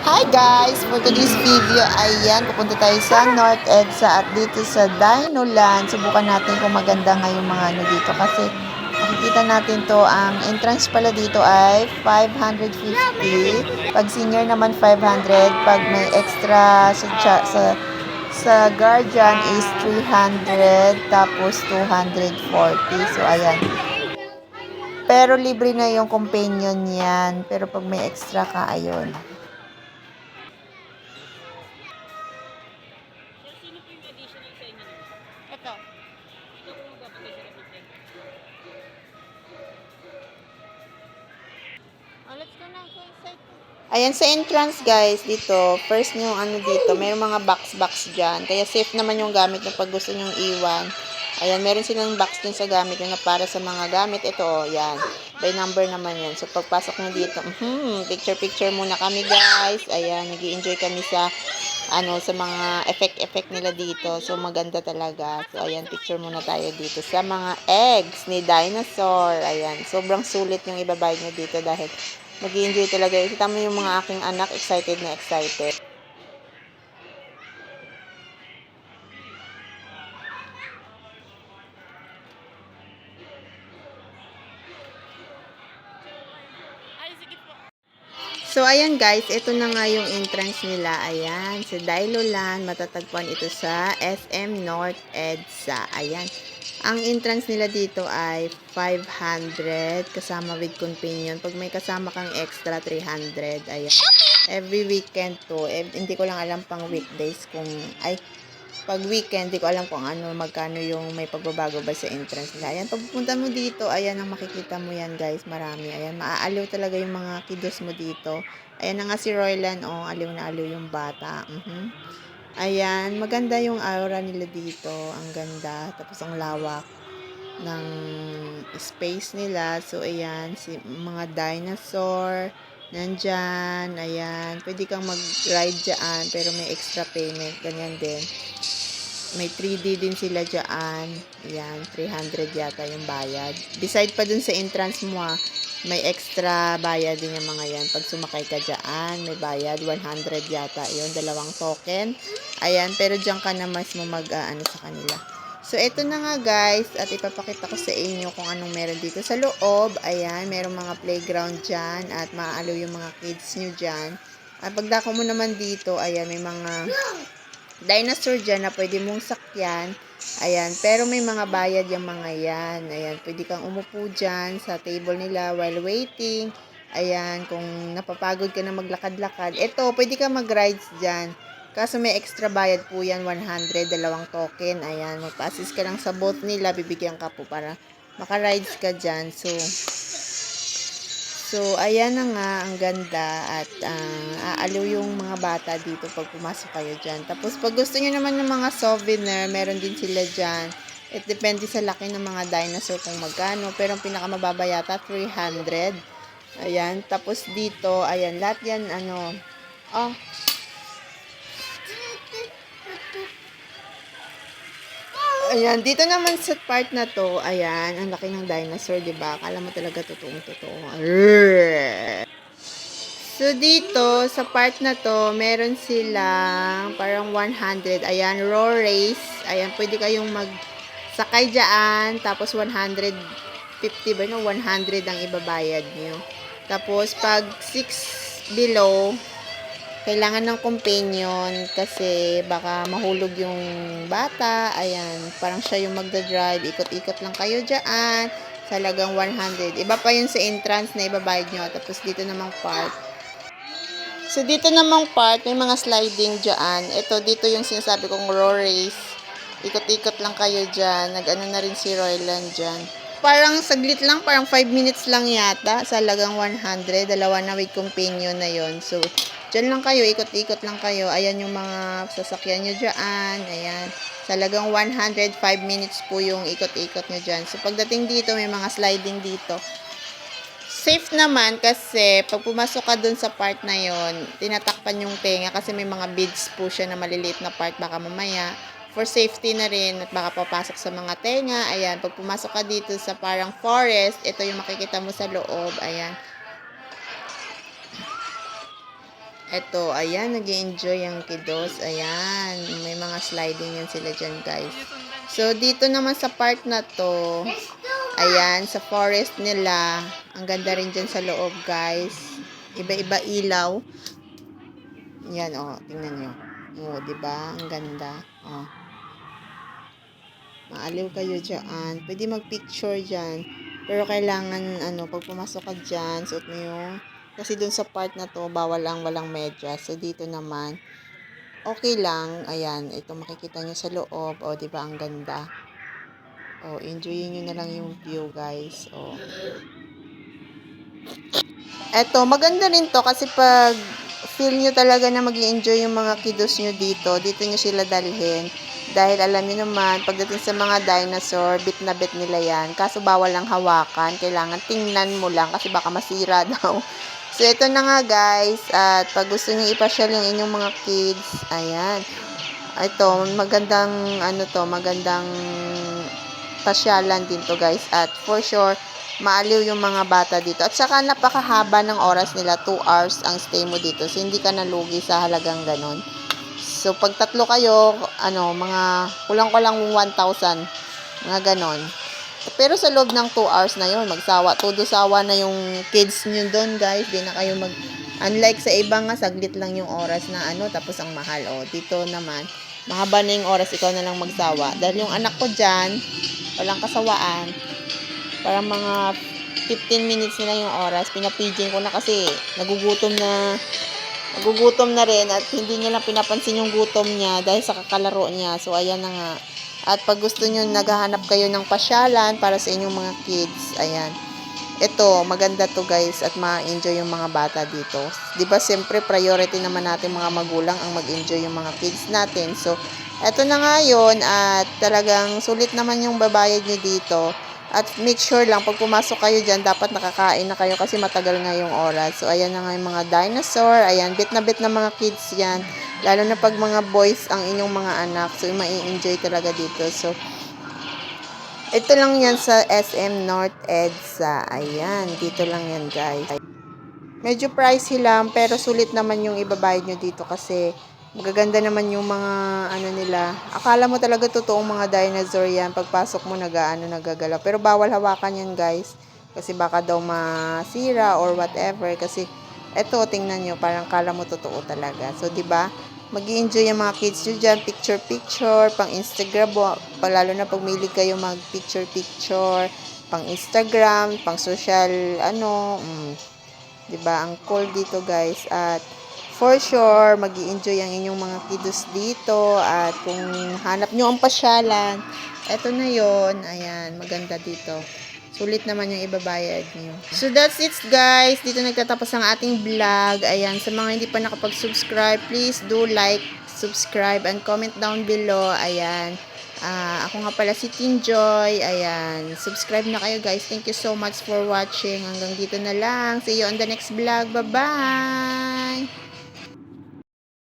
Hi guys! For today's video, ayan, pupunta tayo sa North EDSA at dito sa Dino Land. Subukan natin kung maganda nga yung mga ano dito kasi makikita natin to, ang entrance pala dito ay 550. Pag senior naman 500, pag may extra sa guardian is 300, tapos 240. So ayan. Pero libre na yung companion yan. Pero pag may extra ka, ayun. Ito. Oh, let's go na. Go inside. Ayan, sa entrance guys, dito, first yung ano dito, may mga box-box dyan. Kaya safe naman yung gamit nyo pag gusto nyong iwan. Ayan, meron silang box din sa gamit nyo na para sa mga gamit. Ito, oh, yan. By number naman yan. So, pagpasok nyo dito, picture-picture muna kami guys. Ayan, nag-i-enjoy kami sa sa mga effect nila dito. So, maganda talaga. So, ayan, picture muna tayo dito sa mga eggs ni dinosaur. Ayan, sobrang sulit yung ibabayad nyo dito dahil mag-i-enjoy talaga. Kita mo yung mga aking anak, excited na excited. So, ayan guys, ito na nga yung entrance nila. Ayan, sa Dino Land, matatagpuan ito sa SM North EDSA. Ayan. Ang entrance nila dito ay 500 kasama with companion. Pag may kasama kang extra, 300. Ayan. Every weekend to. Hindi ko lang alam pang weekdays kung, pag weekend, di ko alam kung ano, magkano yung may pagbabago ba sa entrance nila. Ayan, pagpunta mo dito, ayan ang makikita mo yan guys, marami. Ayan, maaaliw talaga yung mga kiddos mo dito. Ayan na nga si Roylan, oh, aliw na aliw yung bata. Ayan, maganda yung aura nila dito, ang ganda, tapos ang lawak ng space nila. So, ayan, mga dinosaur, nandyan, ayan, pwede kang mag-ride dyan, pero may extra payment, ganyan din. May 3D din sila dyan. Ayan, 300 yata yung bayad. Beside pa dun sa entrance mo may extra bayad din yung mga yan. Pag sumakay ka dyan, may bayad. 100 yata yun. 2 token. Ayan, pero dyan ka na mas mo mag-ano sa kanila. So, ito na nga guys. At ipapakita ko sa inyo kung anong meron dito sa loob. Ayan, merong mga playground dyan. At maaalaw yung mga kids nyo dyan. At pagdako mo naman dito, ayan, may mga dinosaur dyan na pwede mong sakyan. Ayan, pero may mga bayad yung mga yan. Ayan, pwede kang umupo dyan sa table nila while waiting. Ayan, kung napapagod ka na maglakad-lakad. Ito, pwede kang mag-rides dyan. Kaso may extra bayad po yan, 100, 2 token. Ayan, magpa-assist ka lang sa boat nila, bibigyan ka po para maka-rides ka dyan. So, ayan na nga, ang ganda at aaliw yung mga bata dito pag pumasok kayo dyan. Tapos, pag gusto nyo naman ng mga souvenir, meron din sila dyan. It depende sa laki ng mga dinosaur kung magkano. Pero ang pinakamababa yata, 300. Ayan. Tapos dito, ayan, lahat yan, oh, ayan, dito naman sa part na to, ayan, ang laki ng dinosaur, 'di ba? Akala mo talaga totoong-totoo. So, dito, sa part na to, meron silang parang 100. Ayan, raw race. Ayan, pwede kayong magsakay dyan. Tapos, 150 ba? No? 100 ang ibabayad nyo. Tapos, pag 6 below, kailangan ng companion kasi baka mahulog yung bata. Ayan, parang siya yung magdadrive. Ikot-ikot lang kayo dyan. Salagang 100. Iba pa yun sa entrance na ibabayad nyo. Tapos, dito namang part. So, dito namang part, may mga sliding dyan. Ito, dito yung sinasabi kong raw race. Ikot-ikot lang kayo dyan. Nag-ano na rin si Royland dyan. Parang saglit lang, parang 5 minutes lang yata. Sa lagang 100, dalawa na with companion na yon. So, dyan lang kayo, ikot-ikot lang kayo. Ayan yung mga sasakyan nyo dyan. Ayan. Sa lagang 105 minutes po yung ikot-ikot nyo dyan. So, pagdating dito, may mga sliding dito. Safe naman kasi pag pumasok ka dun sa part na yon, tinatakpan yung tenga kasi may mga beads po siya na maliliit na part, baka mamaya for safety na rin at baka papasok sa mga tenga. Ayan, pag pumasok ka dito sa parang forest, ito yung makikita mo sa loob. Ayan. Eto, ayan, nag-enjoy ang kiddos. Ayan, may mga sliding yan sila dyan, guys. So, dito naman sa part na to, ayan, sa forest nila, ang ganda rin dyan sa loob, guys. Iba-iba ilaw. Yan, oh, tingnan nyo. Oh, diba? Ang ganda. Oh. Maaliw kayo dyan. Pwede mag-picture dyan. Pero kailangan, pag pumasok ka dyan, suot mo yung, kasi dun sa part na to, bawal ang walang medyas. So, dito naman, okay lang. Ayan, ito makikita nyo sa loob. O, diba? Ang ganda. O, enjoyin nyo na lang yung view, guys. O. Eto, maganda rin to kasi pag feel nyo talaga na mag-enjoy yung mga kiddos nyo dito nyo sila dalhin. Dahil alam niyo naman, pagdating sa mga dinosaur, bit na bit nila yan. Kaso bawal lang hawakan. Kailangan tingnan mo lang kasi baka masira daw. So, ito na nga guys. At pag gusto niyo ipasyal yung inyong mga kids, ayan. Ito, magandang pasyalan din to guys. At for sure, maaliw yung mga bata dito. At saka napakahaba ng oras nila. 2 hours ang stay mo dito. So, hindi ka nalugi sa halagang ganon. So, pag tatlo kayo, mga kulang-kulang 1,000. Mga ganon. Pero sa loob ng 2 hours na yon magsawa. Todo sawa na yung kids nyo doon, guys. Di na kayo unlike sa iba nga, saglit lang yung oras na tapos ang mahal. O, dito naman, mahaba na yung oras, ikaw na lang magsawa. Dahil yung anak ko dyan, walang kasawaan. Parang mga 15 minutes na lang yung oras. Pinapidging ko na kasi nagugutom na rin at hindi niya lang pinapansin yung gutom niya dahil sa kakalaro niya. So, ayan na nga. At pag gusto niyo naghahanap kayo ng pasyalan para sa inyong mga kids, ayan. Ito, maganda to guys at ma-enjoy yung mga bata dito. 'Di ba siyempre priority naman natin mga magulang ang mag-enjoy yung mga kids natin. So, eto na nga yun at talagang sulit naman yung babayad niyo dito. At make sure lang, pag pumasok kayo dyan, dapat nakakain na kayo kasi matagal nga yung oras. So, ayan na nga yung mga dinosaur. Ayan, bit na mga kids yan. Lalo na pag mga boys ang inyong mga anak. So, mai-enjoy talaga dito. So, ito lang yan sa SM North EDSA. Ayan, dito lang yan guys. Medyo pricey lang, pero sulit naman yung ibabayad nyo dito kasi magaganda naman yung mga nila. Akala mo talaga totoong mga dinosaur yan. Pagpasok mo nagagalaw. Pero bawal hawakan yan guys. Kasi baka daw masira or whatever. Kasi eto tingnan nyo, parang kala mo totoo talaga. So 'di ba? Mag-i-enjoy yung mga kids nyo dyan. Picture, pang Instagram. Lalo na pag mahilig kayo mag picture, pang Instagram, pang social, 'di ba? Ang cool dito, guys. At for sure, mag-i-enjoy ang inyong mga kiddos dito. At kung hanap nyo ang pasyalan, eto na yon. Ayan, maganda dito. Sulit naman yung ibabayad nyo. So, that's it, guys. Dito nagtatapos ang ating vlog. Ayan, sa mga hindi pa nakapag-subscribe, please do like, subscribe, and comment down below. Ayan. Ako nga pala si Teen Joy. Ayan. Subscribe na kayo guys. Thank you so much for watching. Hanggang dito na lang. See you on the next vlog. Bye-bye!